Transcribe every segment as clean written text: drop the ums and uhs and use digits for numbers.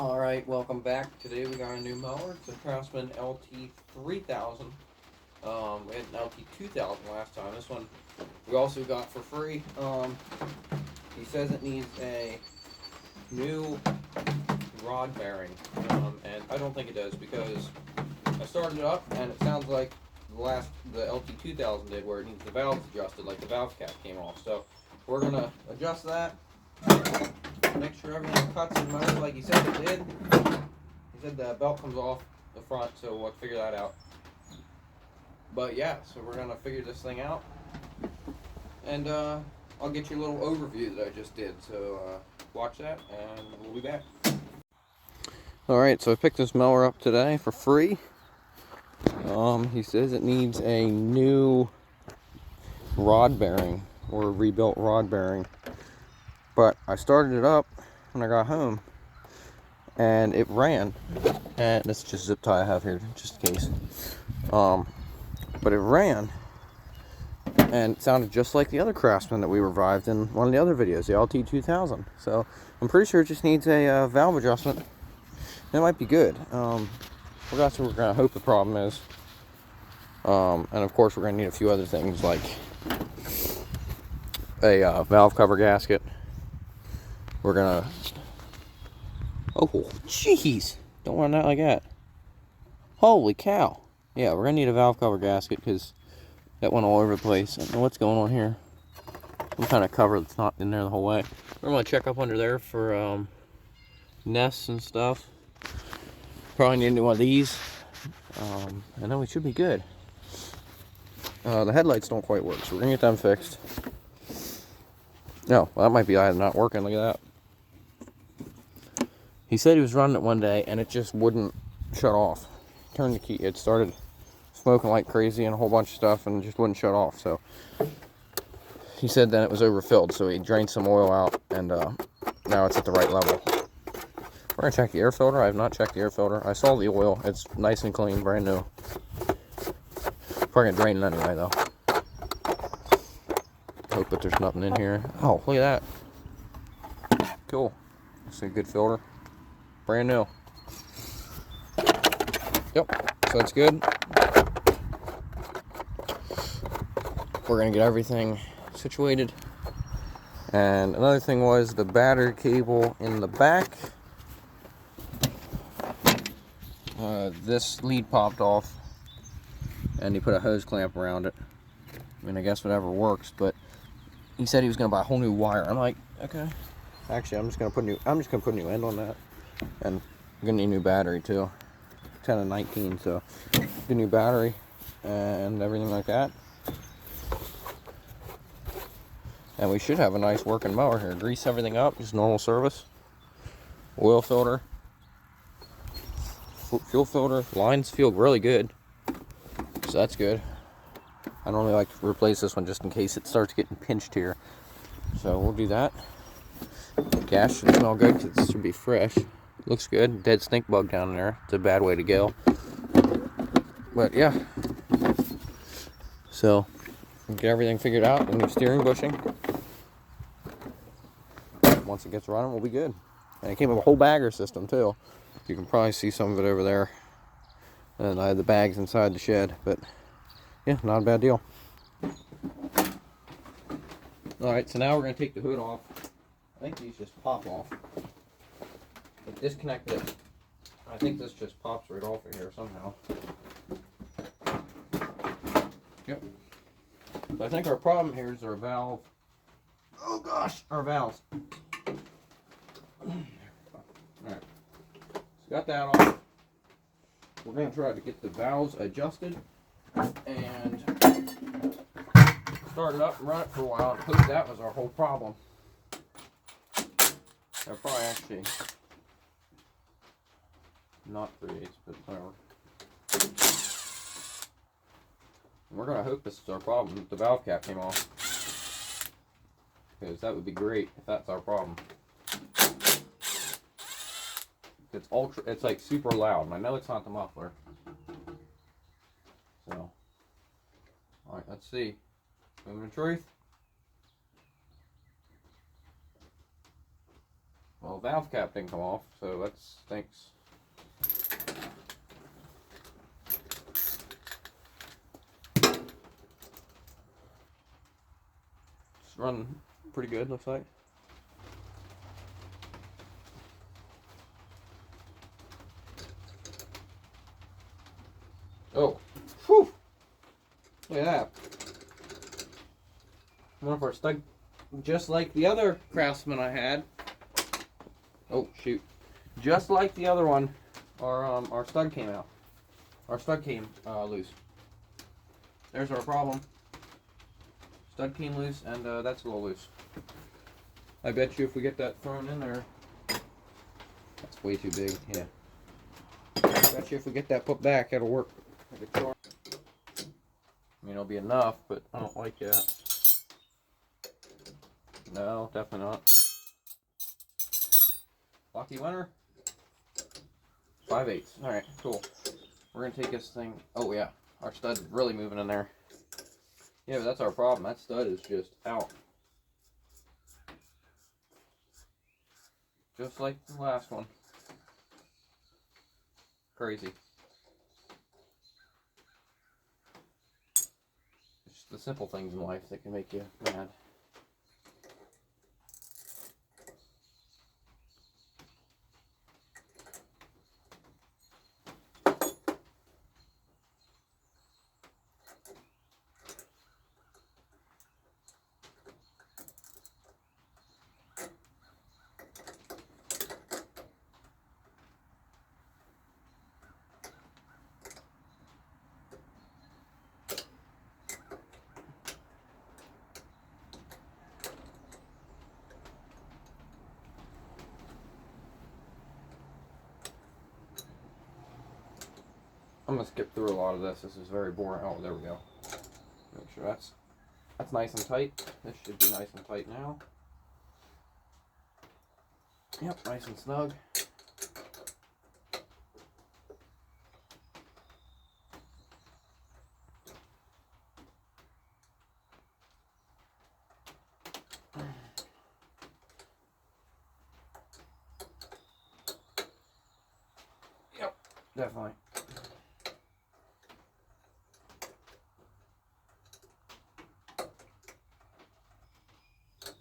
Alright, welcome back. Today we got a new mower. It's a Craftsman YTS3000. We had an YTS2000 last time. This one we also got for free. He says it needs a new rod bearing, and I don't think it does, because I started it up and it sounds like the YTS2000 did, where it needs the valves adjusted, like the valve cap came off. So we're gonna adjust that. Make sure everything cuts and mows like he said it did. He said the belt comes off the front, so we'll figure that out. But yeah, so we're gonna figure this thing out, and I'll get you a little overview that I just did. So watch that, and we'll be back. Alright, so I picked this mower up today for free. He says it needs a new rod bearing, or a rebuilt rod bearing. But I started it up when I got home, and it ran. And this is just zip tie I have here, just in case. But it ran, and it sounded just like the other Craftsman that we revived in one of the other videos, the YTS2000. So I'm pretty sure it just needs a valve adjustment. It might be good. That's what we're gonna hope the problem is. And of course, we're gonna need a few other things, like a valve cover gasket. We're gonna, oh jeez, don't run that like that. Holy cow. Yeah, we're gonna need a valve cover gasket, because that went all over the place. I don't know what's going on here. Some kind of cover that's not in there the whole way. We're gonna check up under there for nests and stuff. Probably need to do one of these, and then we should be good. The headlights don't quite work, so we're gonna get them fixed. No, well, that might be either not working. Look at that. He said he was running it one day and it just wouldn't shut off. Turned the key, it started smoking like crazy and a whole bunch of stuff, and it just wouldn't shut off. So he said then it was overfilled, so he drained some oil out, and now it's at the right level. We're gonna check the air filter. I have not checked the air filter. I saw the oil. It's nice and clean, brand new. Probably gonna drain it anyway though. Hope that there's nothing in here. Oh, look at that. Cool. It's a good filter. Brand new. Yep, so that's good. We're gonna get everything situated. And another thing was the battery cable in the back. This lead popped off, and he put a hose clamp around it. I mean, I guess whatever works, but he said he was gonna buy a whole new wire. I'm like, okay. Actually, I'm just gonna put a new end on that, and I'm gonna need a new battery too. 10 and 19, so get a new battery and everything like that. And we should have a nice working mower here. Grease everything up, just normal service. Oil filter, fuel filter. Lines feel really good, so that's good. I normally like to replace this one just in case it starts getting pinched here, so we'll do that. Gas should smell good, because it should be fresh. Looks good. Dead stink bug down there. It's a bad way to go, but yeah. So get everything figured out. The new steering bushing. Once it gets running, we'll be good. And it came with a whole bagger system too. You can probably see some of it over there. And I had the bags inside the shed, but yeah, not a bad deal. Alright, so now we're going to take the hood off. I think these just pop off. But disconnect this. I think this just pops right off of here somehow. Yep. So I think our problem here is our valve. Oh gosh, our valves. Alright. So got that off. We're going to try to get the valves adjusted and start it up and run it for a while, and hope that was our whole problem. They're probably actually not 3/8, but whatever. And we're going to hope this is our problem, that the valve cap came off, because that would be great if that's our problem. It's like super loud, and I know it's not the muffler. So, alright, let's see. Moment of truth. Well, Well, valve cap didn't come off, so that stinks. It's running pretty good, looks like. Oh, whew! Look at that. One of our stud, just like the other Craftsman I had. Oh shoot! Just like the other one, our stud came out. Our stud came loose. There's our problem. Stud came loose, and that's a little loose. I bet you if we get that thrown in there, that's way too big. Yeah. I bet you if we get that put back, it'll work. I mean, it'll be enough, but I don't like that. No, definitely not. Lucky winner. 5/8. All right, cool. We're gonna take this thing. Oh yeah, our stud's really moving in there. Yeah, but that's our problem. That stud is just out. Just like the last one. Crazy. It's the simple things in life that can make you mad. I'm gonna skip through a lot of this. This is very boring. Oh, there we go. Make sure that's nice and tight. This should be nice and tight now. Yep, nice and snug. Yep, definitely.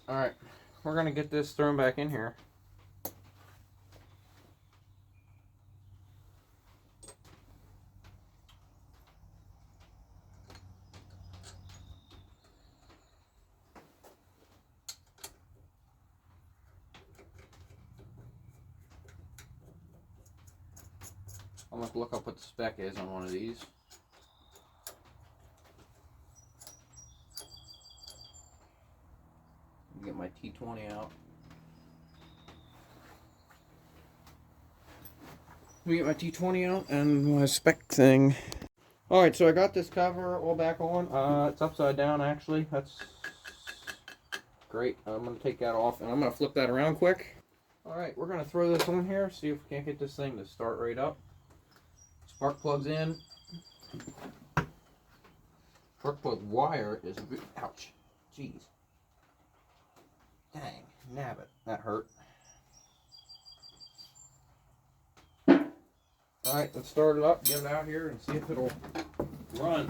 Alright, we're going to get this thrown back in here. I'm going to look up what the spec is on one of these. Get my T20 out. Let me get my T20 out and my spec thing. Alright, so I got this cover all back on. It's upside down actually. That's great. I'm going to take that off and I'm going to flip that around quick. Alright, we're going to throw this on here, see if we can't get this thing to start right up. Spark plug's in. Spark plug wire is, ouch, jeez. Dang, nabbit, that hurt. Alright, let's start it up, get it out here, and see if it'll run.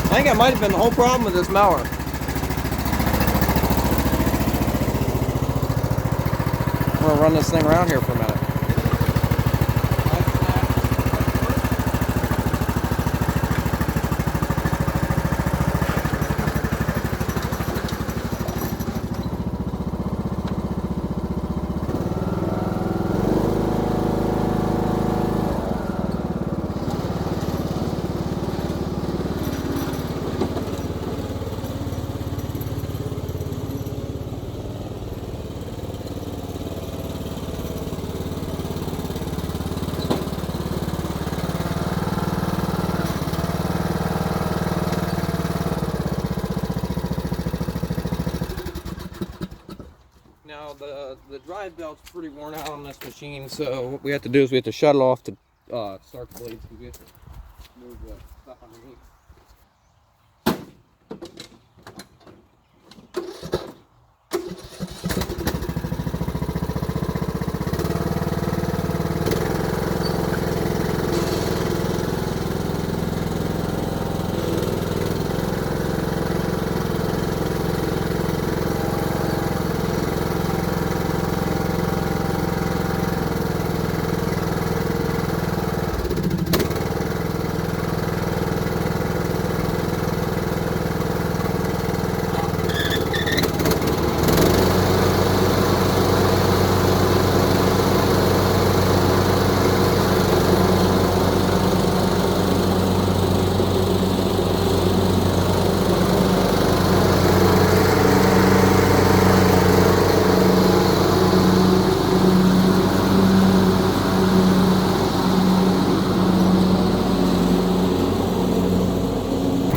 I think that might have been the whole problem with this mower. I'm going to run this thing around here for a minute. the drive belt's pretty worn out on this machine, so what we have to do is we have to shut it off to start the blades, because we have to move the stuff underneath.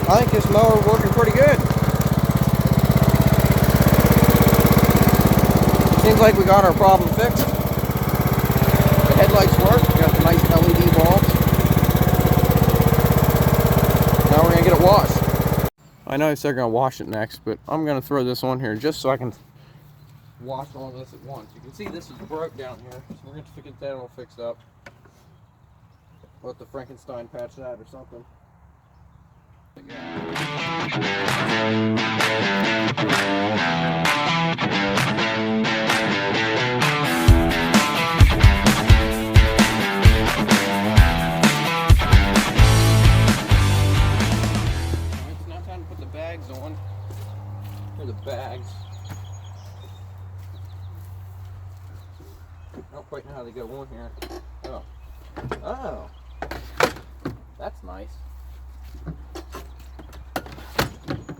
I think this mower working pretty good. Seems like we got our problem fixed. The headlights work. We got the nice LED bulbs. Now we're gonna get it washed. I know I said I'm gonna wash it next, but I'm gonna throw this on here just so I can wash all this at once. You can see this is broke down here, so we're gonna get that all fixed up. Let the Frankenstein patch that or something. It's now time to put the bags on. Here are the bags. I don't quite know how they go on here. Oh, that's nice.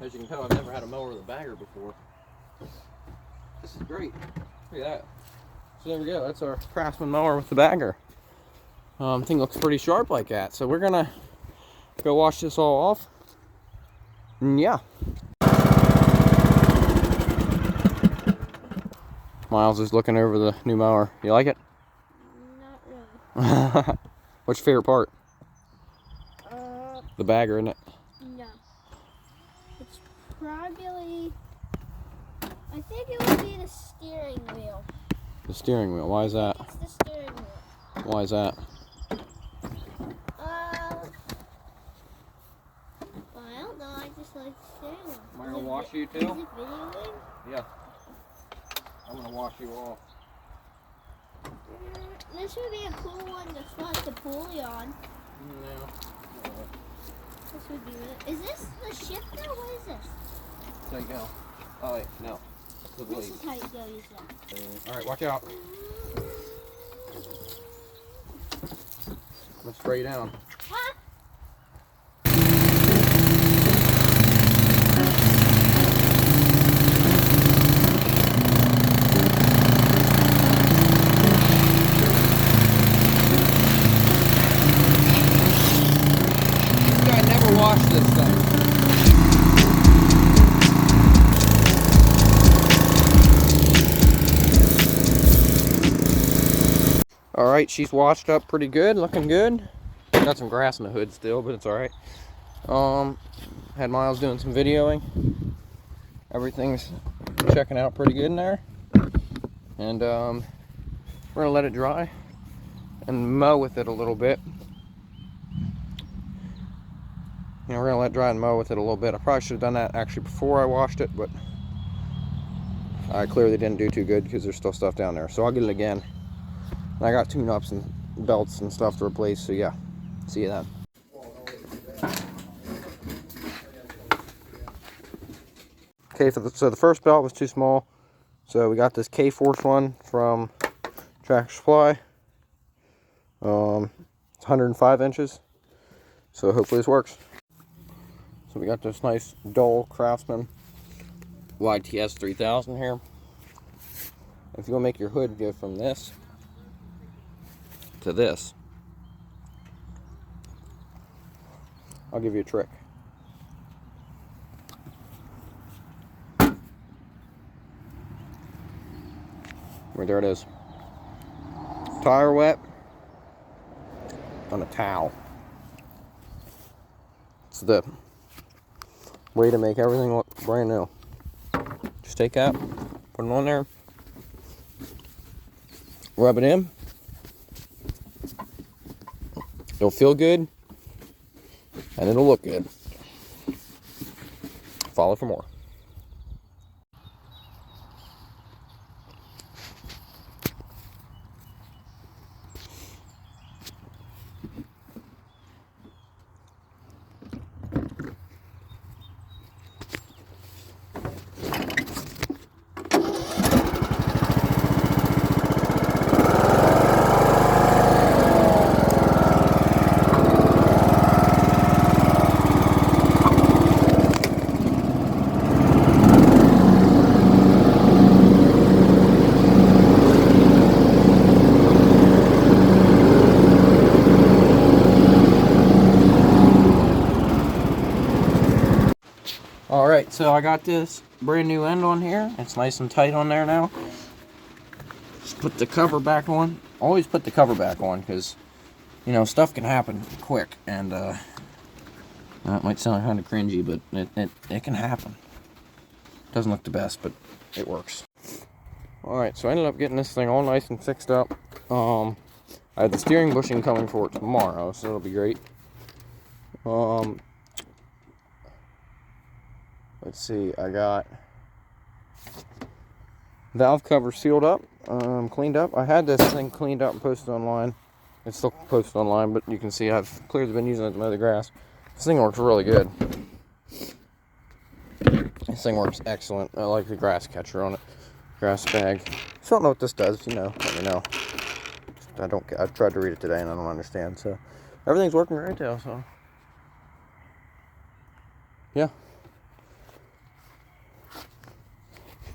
As you can tell, I've never had a mower with a bagger before. This is great. Look at that. So there we go. That's our Craftsman mower with the bagger. Thing looks pretty sharp like that. So we're gonna go wash this all off. And yeah. Miles is looking over the new mower. You like it? Not really. What's your favorite part? The bagger, isn't it? No. It's probably, I think it would be the steering wheel. The steering wheel. Why is that? It's the steering wheel. Why is that? Well, I don't know. I just like the steering wheel. Am I gonna wash you too? Is it videoing? Yeah. I'm gonna wash you off. This would be a cool one to fun to pulley on. No. This would be really. Is this the shifter? What is this? There you go. Oh wait, no. That's the blade. This is how you go use that. Alright, watch out. I'm gonna spray you down. Huh? This guy never washed this thing. Alright, she's washed up pretty good, looking good. Got some grass in the hood still, but it's alright. Had Miles doing some videoing. Everything's checking out pretty good in there. And we're gonna let it dry and mow with it a little bit. You know, we're gonna let it dry and mow with it a little bit. I probably should have done that actually before I washed it, but I clearly didn't do too good because there's still stuff down there. So I'll get it again. And I got tune-ups and belts and stuff to replace, so yeah. See you then. Okay, so the first belt was too small. So we got this K-Force one from Tractor Supply. It's 105 inches. So hopefully this works. So we got this nice dull Craftsman YTS3000 here. If you want to make your hood go from this to this, I'll give you a trick. Right there it is. Tire wet on a towel. It's the way to make everything look brand new. Just take that, put it on there, rub it in. It'll feel good, and it'll look good. Follow for more. Alright, so I got this brand new end on here. It's nice and tight on there now. Just put the cover back on. Always put the cover back on because, you know, stuff can happen quick. And that might sound kind of cringy, but it can happen. Doesn't look the best, but it works. Alright, so I ended up getting this thing all nice and fixed up. I have the steering bushing coming for it tomorrow, so it'll be great. Let's see, I got valve cover sealed up, cleaned up. I had this thing cleaned up and posted online. It's still posted online, but you can see I've clearly been using it to mow the grass. This thing works really good. This thing works excellent. I like the grass catcher on it. Grass bag. So I don't know what this does, you know, let me know. I tried to read it today and I don't understand, so everything's working great now, so yeah.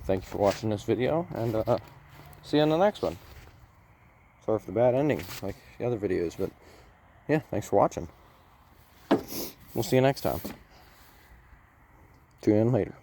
Thank you for watching this video, and see you in the next one. Sorry for the bad ending, like the other videos, but yeah, thanks for watching. We'll see you next time. Tune in later.